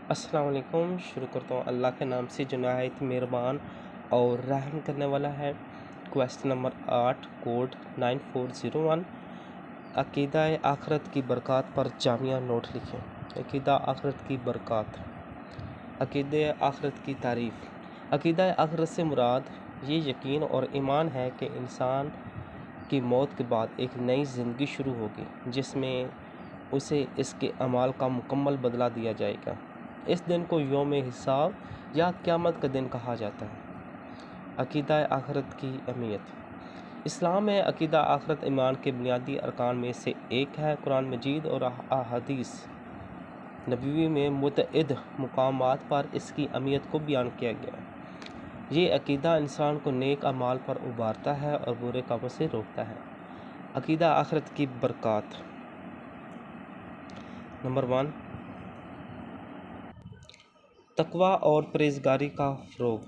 السلام علیکم۔ شروع کرتا ہوں اللہ کے نام سے جو نہایت مہربان اور رحم کرنے والا ہے۔ کویسچن نمبر 8 کوڈ 9401 عقیدہ آخرت کی برکات پر جامعہ نوٹ لکھیں۔ عقیدہ آخرت کی برکات، عقیدہ آخرت کی تعریف۔ عقیدہ آخرت سے مراد یہ یقین اور ایمان ہے کہ انسان کی موت کے بعد ایک نئی زندگی شروع ہوگی جس میں اسے اس کے اعمال کا مکمل بدلہ دیا جائے گا۔ اس دن کو یوم حساب یا قیامت کا دن کہا جاتا ہے۔ عقیدہ آخرت کی اہمیت۔ اسلام میں عقیدہ آخرت ایمان کے بنیادی ارکان میں سے ایک ہے۔ قرآن مجید اور احادیث نبوی میں متعدد مقامات پر اس کی اہمیت کو بیان کیا گیا ہے۔ یہ عقیدہ انسان کو نیک اعمال پر ابھارتا ہے اور برے کاموں سے روکتا ہے۔ عقیدہ آخرت کی برکات۔ نمبر 1، تقوی اور پرہیزگاری کا فروغ۔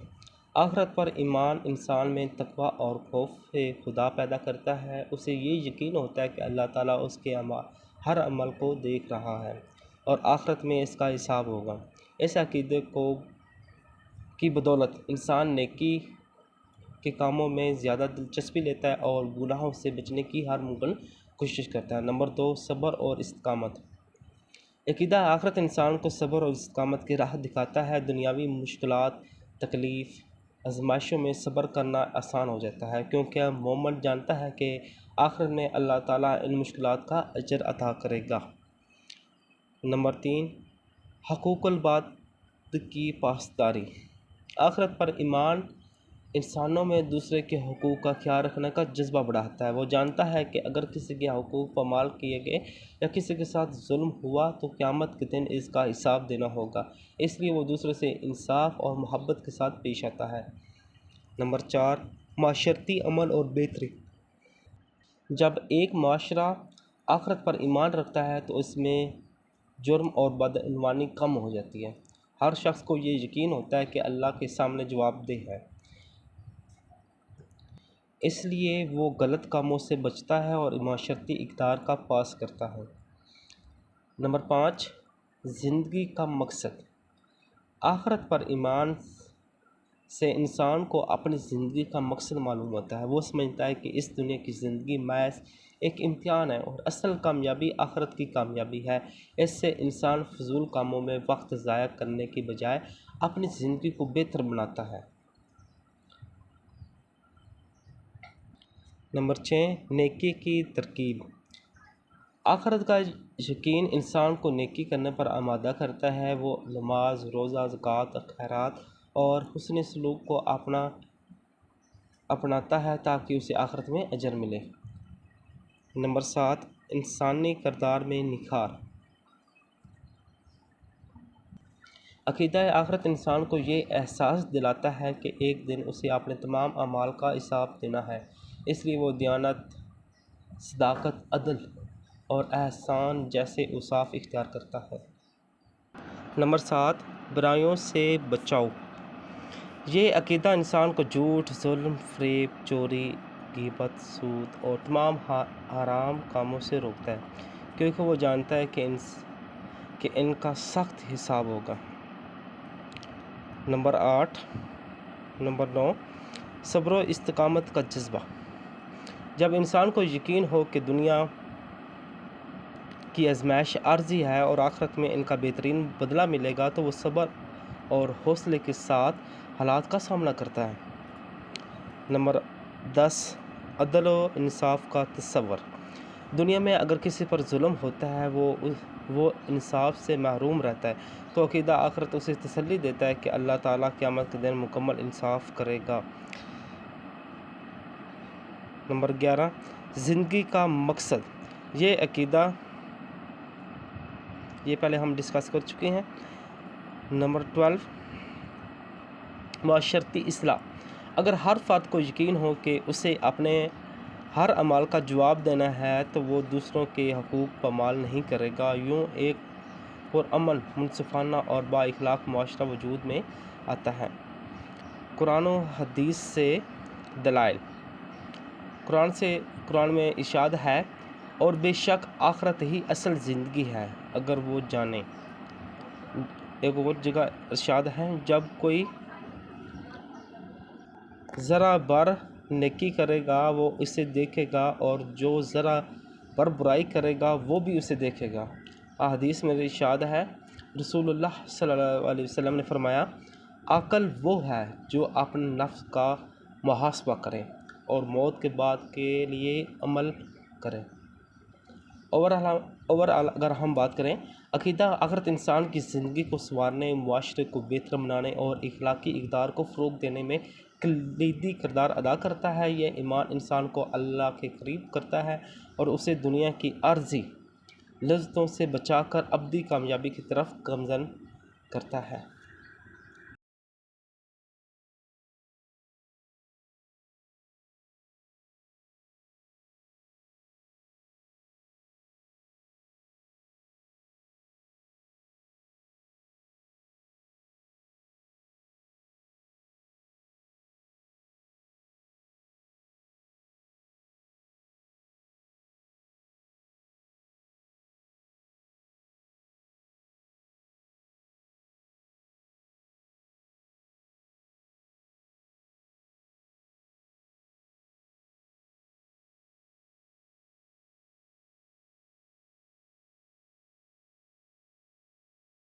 آخرت پر ایمان انسان میں تقوی اور خوف خدا پیدا کرتا ہے۔ اسے یہ یقین ہوتا ہے کہ اللہ تعالیٰ اس کے ہر عمل کو دیکھ رہا ہے اور آخرت میں اس کا حساب ہوگا۔ اس عقیدے کی بدولت انسان نیکی کے کاموں میں زیادہ دلچسپی لیتا ہے اور گناہوں سے بچنے کی ہر ممکن کوشش کرتا ہے۔ نمبر 2، صبر اور استقامت۔ عقیدہ آخرت انسان کو صبر اور استقامت کی راہ دکھاتا ہے۔ دنیاوی مشکلات، تکلیف، آزمائشوں میں صبر کرنا آسان ہو جاتا ہے کیونکہ مومن جانتا ہے کہ آخرت میں اللہ تعالیٰ ان مشکلات کا اجر عطا کرے گا۔ نمبر 3، حقوق العباد کی پاسداری۔ آخرت پر ایمان انسانوں میں دوسرے کے حقوق کا خیال رکھنے کا جذبہ بڑھاتا ہے۔ وہ جانتا ہے کہ اگر کسی کے حقوق پامال کیے گئے یا کسی کے ساتھ ظلم ہوا تو قیامت کے دن اس کا حساب دینا ہوگا، اس لیے وہ دوسرے سے انصاف اور محبت کے ساتھ پیش آتا ہے۔ نمبر 4، معاشرتی امن اور بہتری۔ جب ایک معاشرہ آخرت پر ایمان رکھتا ہے تو اس میں جرم اور بدعنوانی کم ہو جاتی ہے۔ ہر شخص کو یہ یقین ہوتا ہے کہ اللہ کے سامنے جواب دہ ہے، اس لیے وہ غلط کاموں سے بچتا ہے اور معاشرتی اقدار کا پاس کرتا ہے۔ نمبر 5، زندگی کا مقصد۔ آخرت پر ایمان سے انسان کو اپنی زندگی کا مقصد معلوم ہوتا ہے۔ وہ سمجھتا ہے کہ اس دنیا کی زندگی محض ایک امتحان ہے اور اصل کامیابی آخرت کی کامیابی ہے۔ اس سے انسان فضول کاموں میں وقت ضائع کرنے کی بجائے اپنی زندگی کو بہتر بناتا ہے۔ نمبر 6، نیکی کی ترغیب۔ آخرت کا یقین انسان کو نیکی کرنے پر آمادہ کرتا ہے۔ وہ نماز، روزہ، زکوٰۃ، خیرات اور حسن سلوک کو اپناتا ہے تاکہ اسے آخرت میں اجر ملے۔ نمبر 7، انسانی کردار میں نکھار۔ عقیدہ آخرت انسان کو یہ احساس دلاتا ہے کہ ایک دن اسے اپنے تمام اعمال کا حساب دینا ہے، اس لیے وہ دیانت، صداقت، عدل اور احسان جیسے اوصاف اختیار کرتا ہے۔ نمبر 7، برائیوں سے بچاؤ۔ یہ عقیدہ انسان کو جھوٹ، ظلم، فریب، چوری، غیبت، سود اور تمام حرام کاموں سے روکتا ہے کیونکہ وہ جانتا ہے کہ ان کا سخت حساب ہوگا۔ نمبر 9، صبر و استقامت کا جذبہ۔ جب انسان کو یقین ہو کہ دنیا کی آزمائش عارضی ہے اور آخرت میں ان کا بہترین بدلہ ملے گا تو وہ صبر اور حوصلے کے ساتھ حالات کا سامنا کرتا ہے۔ نمبر 10، عدل و انصاف کا تصور۔ دنیا میں اگر کسی پر ظلم ہوتا ہے، وہ انصاف سے محروم رہتا ہے، تو عقیدہ آخرت اسے تسلی دیتا ہے کہ اللہ تعالیٰ قیامت کے دن مکمل انصاف کرے گا۔ نمبر 11، زندگی کا مقصد۔ یہ عقیدہ پہلے ہم ڈسکس کر چکے ہیں۔ نمبر 12، معاشرتی اصلاح۔ اگر ہر فرد کو یقین ہو کہ اسے اپنے ہر عمل کا جواب دینا ہے تو وہ دوسروں کے حقوق پامال نہیں کرے گا۔ یوں ایک پرامن، منصفانہ اور با اخلاق معاشرہ وجود میں آتا ہے۔ قرآن و حدیث سے دلائل۔ قرآن میں ارشاد ہے، اور بے شک آخرت ہی اصل زندگی ہے اگر وہ جانیں۔ ایک اور جگہ ارشاد ہے، جب کوئی ذرا بر نیکی کرے گا وہ اسے دیکھے گا، اور جو ذرا بر برائی کرے گا وہ بھی اسے دیکھے گا۔ حدیث میں ارشاد ہے، رسول اللہ صلی اللہ علیہ وسلم نے فرمایا، عاقل وہ ہے جو اپنے نفس کا محاسبہ کرے اور موت کے بعد کے لیے عمل کرے۔ اوورآل اگر ہم بات کریں، عقیدہ آخرت انسان کی زندگی کو سنوارنے، معاشرے کو بہتر بنانے اور اخلاقی اقدار کو فروغ دینے میں کلیدی کردار ادا کرتا ہے۔ یہ ایمان انسان کو اللہ کے قریب کرتا ہے اور اسے دنیا کی عارضی لذتوں سے بچا کر ابدی کامیابی کی طرف گامزن کرتا ہے۔